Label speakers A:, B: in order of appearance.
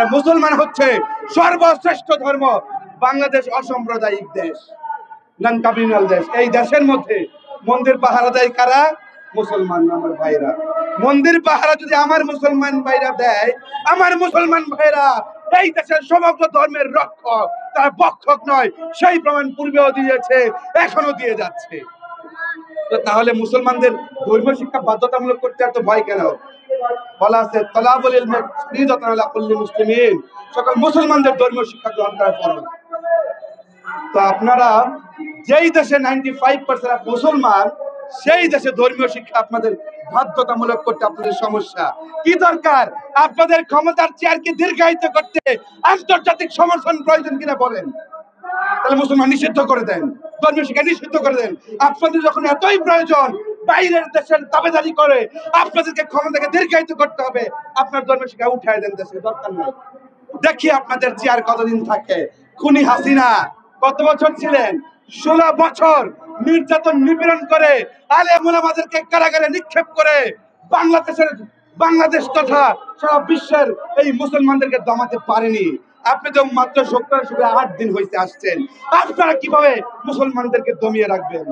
A: আর মুসলমান হচ্ছে সর্বশ্রেষ্ঠ ধর্ম। বাংলাদেশ অসাম্প্রদায়িক দেশ, নন কমিউনাল দেশ। এই দেশের মধ্যে মন্দির পাহারা দেয় কারা? মুসলমান। আমার ভাইরা, মন্দির পাহারা যদি আমার মুসলমান ভাইরা দেয়, আমার মুসলমান ভাইরা এই দেশের সমগ্র ধর্মের রক্ষক, তারা পক্ষক নয়। সেই প্রমাণ পূর্বেও দিয়েছে, এখনো দিয়ে যাচ্ছে। তো তাহলে মুসলমানদের ধর্মীয় শিক্ষা বাধ্যতামূলক করতে এত ভয় কেন? বলা আছে তালাবুল ইলমি ফরিদাতুন আলা কুল্লি মুসলিমিন, সকল মুসলমানদের ধর্মীয় শিক্ষা গ্রহণ করা ফরজ। তো আপনারা যেই দেশে 95% মুসলমান, সেই দেশে ধর্মীয় শিক্ষা আপনাদের বাধ্যতামূলক করতে আপনাদের সমস্যা কি? দরকার আপনাদের ক্ষমতার চেয়ারকে দীর্ঘায়িত করতে আন্তর্জাতিক সমর্থন প্রয়োজন কিনা বলেন? তাহলে মুসলমান নিষিদ্ধ করে দেন, ধর্মীয় শিক্ষা নিষিদ্ধ করে দেন। আপনাদের যখন এতই প্রয়োজন, বাইরের দেশের দাবেদারি করে আপনাদেরকে ক্ষমতাকে দীর্ঘায়িত করতে হবে, আপনার ধর্মীয় শিক্ষা উঠায় দেন, দেশে দরকার নেই। দেখি আপনাদের চেয়ার কতদিন থাকে। খুনি হাসিনা কত বছর ছিলেন? 16 বছর নির্যাতন নিপীড়ন করে আলেম ওলামাদেরকে কারাগারে নিক্ষেপ করে বাংলাদেশ তথা সারা বিশ্বের এই মুসলমানদেরকে দমাতে পারেনি। আপনি তো মাত্র 8 দিন হয়েছে আসছেন, আপনারা কিভাবে মুসলমানদেরকে দমিয়ে রাখবেন?